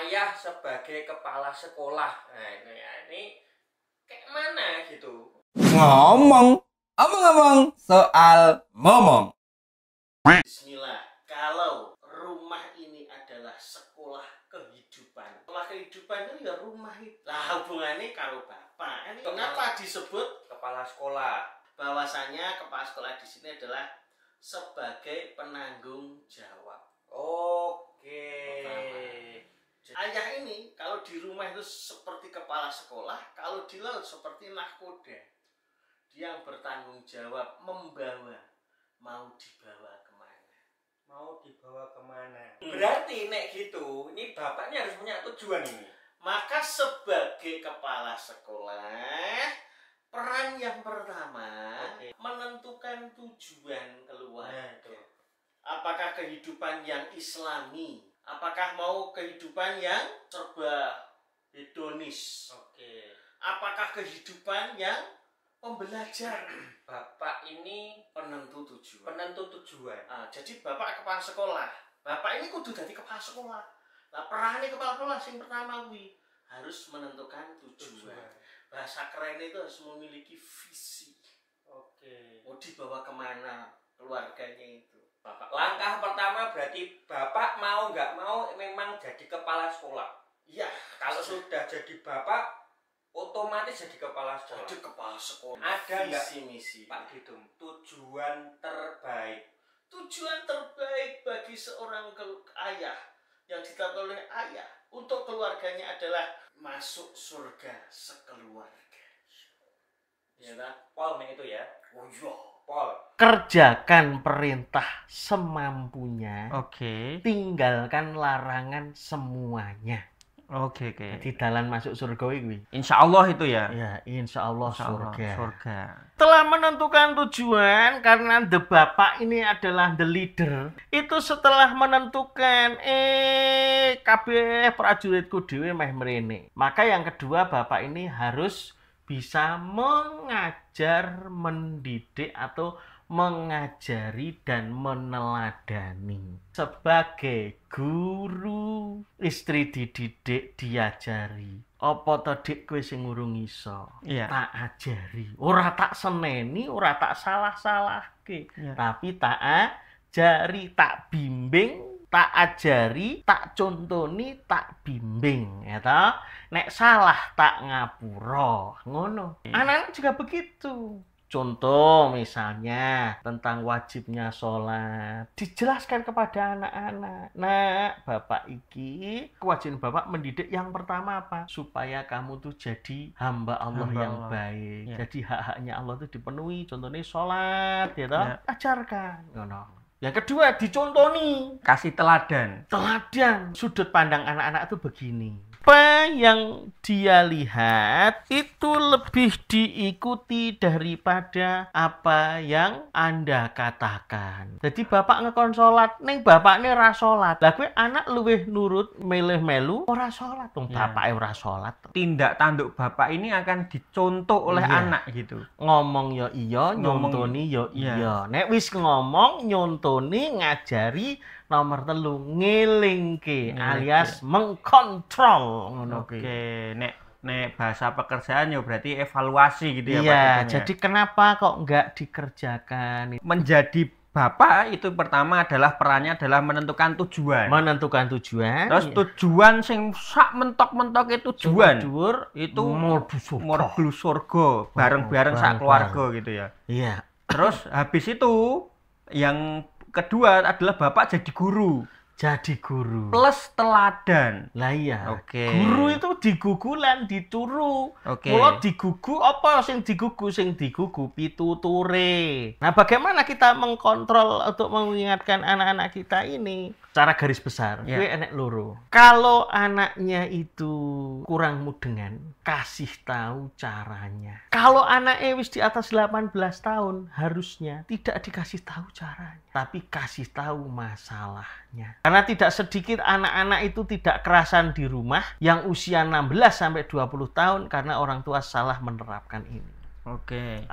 ayah sebagai kepala sekolah. Nah, ini kayak mana gitu? Ngomong soal momong. Bismillah, kalau rumah ini adalah sekolah kehidupan. Sekolah kehidupan itu ya rumah itu. Lah hubungannya kalau bapak, ini kenapa disebut kepala sekolah? Bahwasanya kepala sekolah di sini adalah sebagai penanggung jawab. Oke. Ayah ini kalau di rumah itu seperti kepala sekolah, kalau di laut seperti nahkoda. Dia yang bertanggung jawab membawa, mau dibawa kemana? Mau dibawa kemana? Berarti nek gitu, ini bapaknya harus punya tujuan ini. Maka sebagai kepala sekolah, peran yang pertama menentukan tujuan keluarga. Apakah kehidupan yang islami? Apakah mau kehidupan yang serba hedonis? Apakah kehidupan yang pembelajar? Bapak ini penentu tujuan. Jadi bapak kepala sekolah. Bapak ini kudu jadi kepala sekolah. Nah, perannya kepala sekolah yang pertama harus menentukan tujuan. Bahasa keren itu harus memiliki visi. Mau dibawa kemana keluarganya itu. Langkah pertama berarti bapak mau nggak mau memang jadi kepala sekolah. Iya. Kalau sudah jadi bapak, otomatis jadi kepala sekolah. Jadi kepala sekolah. Ada nggak misi Pak Didum? Tujuan terbaik. Tujuan terbaik bagi seorang ayah yang ditetapkan oleh ayah untuk keluarganya adalah masuk surga sekeluarga. Ya kan? Pol itu ya. Oh iya. Pol. Kerjakan perintah semampunya. Tinggalkan larangan semuanya. Di dalam masuk surga ini. Insya Allah itu ya. Ya, insya Allah surga. Surga. Setelah menentukan tujuan, karena the bapak ini adalah the leader, itu setelah menentukan kabeh prajuritku dhewe meh mrene. Maka yang kedua bapak ini harus bisa mengajar, mendidik atau mengajari dan meneladani. Sebagai guru, istri dididik, diajari. Apa to dik kowe sing urung iso? Tak ajari. Ora tak seneni, ora tak salah-salahke. Tapi tak ajari, tak bimbing, tak ajari, tak contoni, tak bimbing, ya toh? Nek salah tak ngapura. Ngono. Anak-anak juga begitu. Contoh misalnya tentang wajibnya sholat, dijelaskan kepada anak-anak. Nah, bapak iki, kewajiban bapak mendidik yang pertama apa? Supaya kamu tuh jadi hamba Allah yang baik. Jadi hak-haknya Allah tuh dipenuhi. Contohnya sholat, ya toh? Ajarkan. Yang kedua, dicontoni. Kasih teladan. Sudut pandang anak-anak itu begini. Apa yang dia lihat itu lebih diikuti daripada apa yang Anda katakan. Jadi bapak ngekon sholat, ning bapaknya ora sholat. Lah kowe anak luwih nurut, meleh-melu ora sholat. Bapaknya ora sholat. Tindak tanduk bapak ini akan dicontoh oleh anak gitu. Ngomong ya iya, nyontoni ya iya. Nek wis ngomong, nyontoni, ngajari, nomor 3 ngelingke alias mengkontrol ngono kuwi. Nek bahasa pekerjaan ya berarti evaluasi gitu ya Pak. Iya, jadi kenapa kok enggak dikerjakan? Menjadi bapak itu pertama adalah perannya adalah menentukan tujuan. Terus tujuan sing sak mentok-mentok itu tujuan. Itu mlebu surga bareng-bareng sak keluarga gitu ya. Iya. Terus habis itu yang kedua adalah bapak jadi guru. Plus teladan. Lah iya. Guru itu digugulan, dituru. Mula digugu apa sing digugu pituture. Nah, bagaimana kita mengkontrol untuk mengingatkan anak-anak kita ini? Cara garis besar, kuwi enek loro. Kalau anaknya itu kurang mudengan, kasih tahu caranya. Kalau anaknya wis di atas 18 tahun, harusnya tidak dikasih tahu caranya, tapi kasih tahu masalahnya. Karena tidak sedikit anak-anak itu tidak kerasan di rumah yang usia 16 sampai 20 tahun karena orang tua salah menerapkan ini.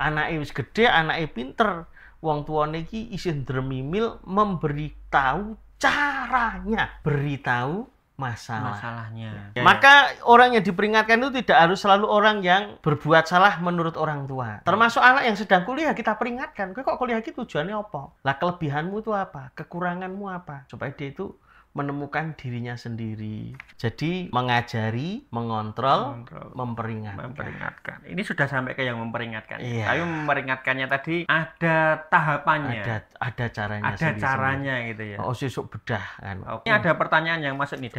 Anaknya wis gede, anaknya pinter. Wong tuane iki isih ndremimil memberitahu caranya. Beritahu masalahnya. Maka orang yang diperingatkan itu tidak harus selalu orang yang berbuat salah menurut orang tua. Termasuk anak yang sedang kuliah kita peringatkan. Kok kuliah itu tujuannya apa? Lah kelebihanmu itu apa? Kekuranganmu apa? Supaya dia itu menemukan dirinya sendiri. Jadi mengajari, mengontrol, memperingatkan. Ini sudah sampai ke yang memperingatkan. Iya. Tapi memperingatkannya tadi ada tahapannya. Ada caranya. Ada caranya gitu ya. Oh, sesuk bedah kan. Ini ada pertanyaan yang masuk nih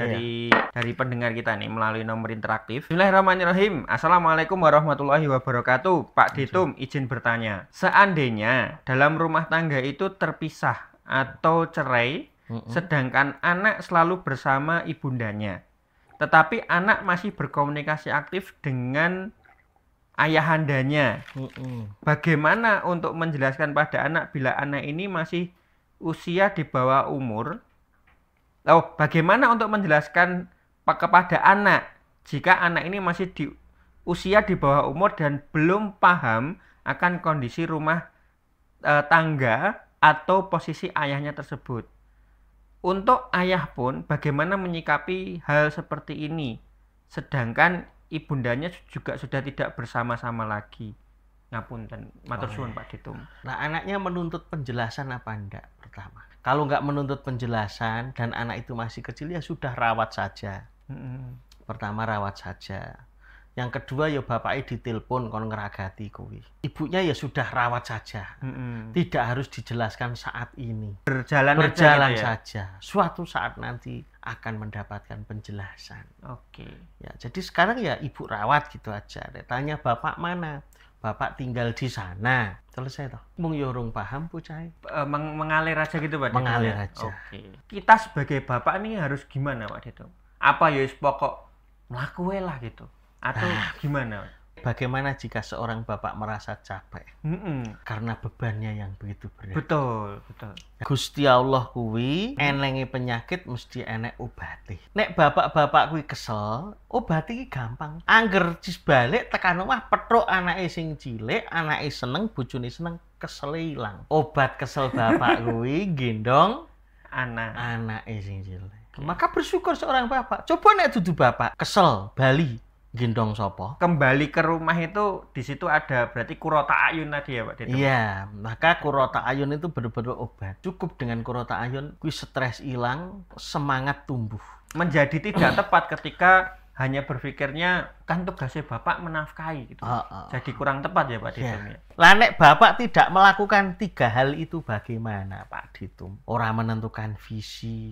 dari pendengar kita nih melalui nomor interaktif. Bismillahirrahmanirrahim. Assalamualaikum warahmatullahi wabarakatuh. Pak Ditum izin bertanya. Seandainya dalam rumah tangga itu terpisah atau cerai, sedangkan anak selalu bersama ibundanya, tetapi anak masih berkomunikasi aktif dengan ayahandanya. Bagaimana untuk menjelaskan pada anak bila anak ini masih usia di bawah umur? Bagaimana untuk menjelaskan kepada anak jika anak ini masih di usia di bawah umur dan belum paham akan kondisi rumah tangga atau posisi ayahnya tersebut? Untuk ayah pun bagaimana menyikapi hal seperti ini, sedangkan ibundanya juga sudah tidak bersama-sama lagi. Ngapunten, matur suwun Pak Ditum. Nah, anaknya menuntut penjelasan apa enggak pertama? Kalau enggak menuntut penjelasan dan anak itu masih kecil, ya sudah rawat saja. Pertama rawat saja. Yang kedua ya bapaknya ditelepon kon ngeragati kuwi. Ibunya ya sudah rawat saja. Tidak harus dijelaskan saat ini. Berjalan saja. Suatu saat nanti akan mendapatkan penjelasan. Oke. Ya, jadi sekarang ya ibu rawat gitu aja. Tanya bapak mana? Bapak tinggal di sana. Selesai toh. Mung yo urung paham pucai. Mengalir aja gitu Pak. Mengalir aja. Oke. Kita sebagai bapak nih harus gimana Pak Ditum? Apa ya pokok mlaku lah gitu. Atau gimana? Bagaimana jika seorang bapak merasa capek? Karena bebannya yang begitu berat. Betul. Gusti Allah kuwi enenge penyakit mesti enek obate. Nek bapak-bapak kuwi kesel, obate iki gampang. Angger cis balik tekan omah petruk anake sing cilik, anake seneng, bojone seneng, kesel ilang. Obat kesel bapak kuwi gendong anake sing cilik. Maka bersyukur seorang bapak. Coba nek dudu bapak kesel bali gendong sopo. Kembali ke rumah itu di situ ada berarti kurota ayun tadi ya Pak Ditum. Iya, maka kurota ayun itu benar-benar obat. Cukup dengan kurota ayun, kuwi stres hilang, semangat tumbuh. Menjadi tidak tepat ketika hanya berpikirnya kan tugasnya bapak menafkahi gitu. Jadi kurang tepat ya Pak Ditum ya. Lah nek bapak tidak melakukan 3 hal itu bagaimana Pak Ditum? Orang menentukan visi,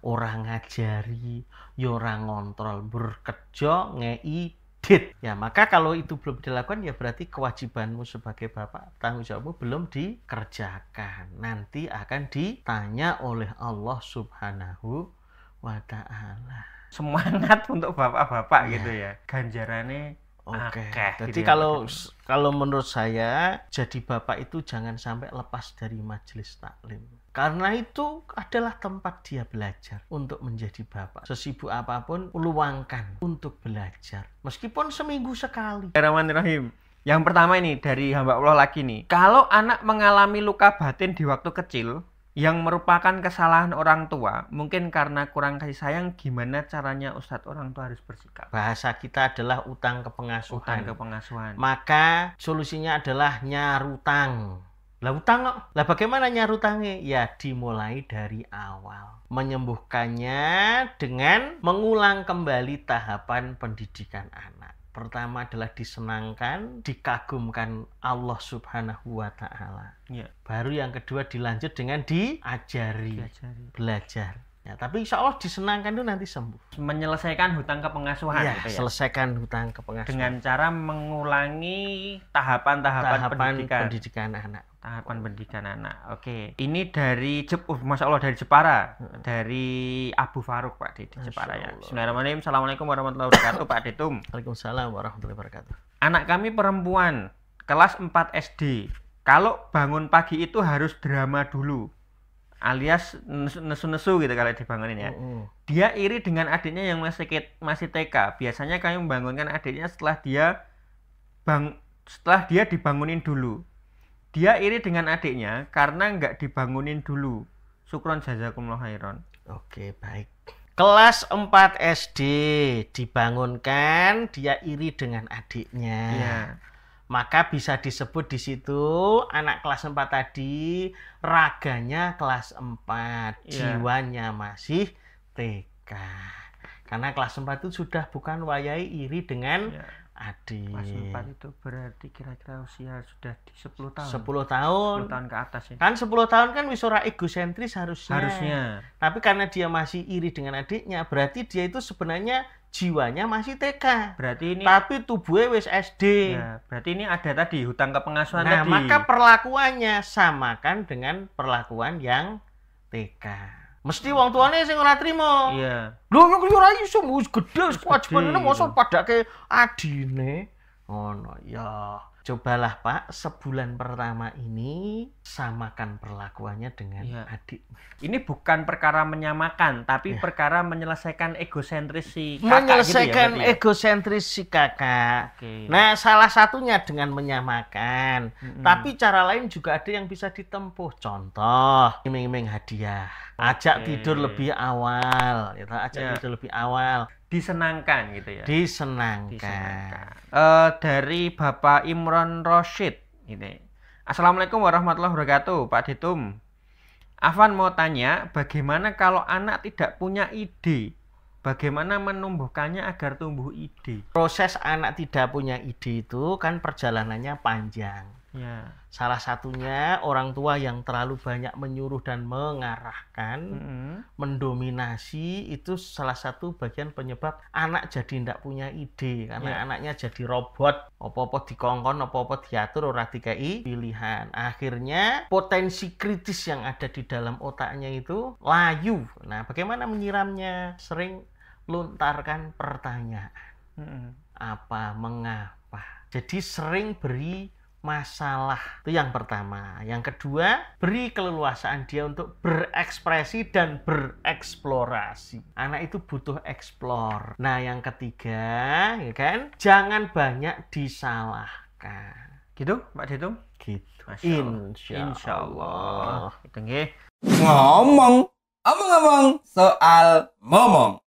orang ngajari, ya orang ngontrol, bekerja ngei dit. Ya maka kalau itu belum dilakukan ya berarti kewajibanmu sebagai bapak, tanggung jawabmu belum dikerjakan. Nanti akan ditanya oleh Allah Subhanahu wa Ta'ala. Semangat untuk bapak-bapak gitu ya. Ganjarannya oke. Jadi gitu kalau menurut saya jadi bapak itu jangan sampai lepas dari majelis taklim. Karena itu adalah tempat dia belajar untuk menjadi bapak. Sesibuk apapun luangkan untuk belajar. Meskipun seminggu sekali. Bismillahirrahmanirrahim. Yang pertama ini dari hamba Allah lagi nih. Kalau anak mengalami luka batin di waktu kecil yang merupakan kesalahan orang tua, mungkin karena kurang kasih sayang, gimana caranya Ustadz orang tua harus bersikap? Bahasa kita adalah utang ke pengasuhan. Maka solusinya adalah nyarutang. Lah utang kok. Lah bagaimana nyarutangnya? Ya dimulai dari awal. Menyembuhkannya dengan mengulang kembali tahapan pendidikan anak. Pertama adalah disenangkan, dikagumkan Allah Subhanahu wa Ta'ala. Ya. Baru yang kedua dilanjut dengan diajari. Belajar. Ya, tapi insya Allah disenangkan itu nanti sembuh. Menyelesaikan hutang kepengasuhan. Ya, gitu ya? Selesaikan hutang kepengasuhan. Dengan cara mengulangi tahapan pendidikan anak. Tahapan pendidikan anak. Oke. Ini dari Masya Allah dari Jepara. Dari Abu Faruk Pak di Jepara ya. Bismillahirrahmanirrahim. Assalamualaikum warahmatullahi wabarakatuh Pak Ditum. Waalaikumsalam warahmatullahi wabarakatuh. Anak kami perempuan kelas 4 SD. Kalau bangun pagi itu harus drama dulu. Alias nesu-nesu gitu kalau dibangunin ya. Dia iri dengan adiknya yang masih TK. Biasanya kami membangunkan adiknya setelah dia dibangunin dulu. Dia iri dengan adiknya karena nggak dibangunin dulu. Syukron jazakumullah khairan. Oke, baik. Kelas 4 SD dibangunkan, dia iri dengan adiknya. Iya. Maka bisa disebut di situ anak kelas 4 tadi raganya kelas 4, jiwanya masih TK. Karena kelas 4 itu sudah bukan wayai iri dengan adik. Kelas 4 itu berarti kira-kira usia sudah di 10 tahun. 10 tahun. 10 tahun ke atas ya. Kan 10 tahun kan wis ora egosentris harusnya. Harusnya. Tapi karena dia masih iri dengan adiknya, berarti dia itu sebenarnya jiwanya masih TK. Berarti ini tapi tubuhnya wis SD. Ya, berarti ini ada tadi hutang kepengasuhan tadi. Nah, maka perlakuannya samakan dengan perlakuan yang TK. Mesti wong tuane sing ora trimo. Iya. Lho yo ora iso wis gedhe kewajibane mosok padake adine. Ngono ya. Cobalah Pak, sebulan pertama ini samakan perlakuannya dengan adik. Ini bukan perkara menyamakan, tapi perkara menyelesaikan egosentris si kakak. Menyelesaikan gitu ya, egosentris si kakak. Nah, salah satunya dengan menyamakan. Tapi cara lain juga ada yang bisa ditempuh. Contoh, iming-iming hadiah. Ajak tidur lebih awal. Tidur lebih awal. Disenangkan gitu ya. Disenangkan. Dari Bapak Imron Rosyid ini. Assalamualaikum warahmatullahi wabarakatuh, Pak Ditum. Afan mau tanya, bagaimana kalau anak tidak punya ide? Bagaimana menumbuhkannya agar tumbuh ide? Proses anak tidak punya ide itu kan perjalanannya panjang. Ya. Salah satunya orang tua yang terlalu banyak menyuruh dan mengarahkan, mendominasi, itu salah satu bagian penyebab anak jadi tidak punya ide. Karena anaknya jadi robot, apa-apa dikongkon, apa-apa diatur, ora dikai pilihan. Akhirnya potensi kritis yang ada di dalam otaknya itu layu. Nah, bagaimana menyiramnya? Sering lontarkan pertanyaan. Apa, mengapa? Jadi sering beri masalah. Itu yang pertama. Yang kedua, beri keleluasaan dia untuk berekspresi dan bereksplorasi. Anak itu butuh eksplor. Nah, yang ketiga, ya kan, jangan banyak disalahkan. Gitu, Pak Ditum? Gitu. Insya Allah. Itu nggih. Ngomong soal momong.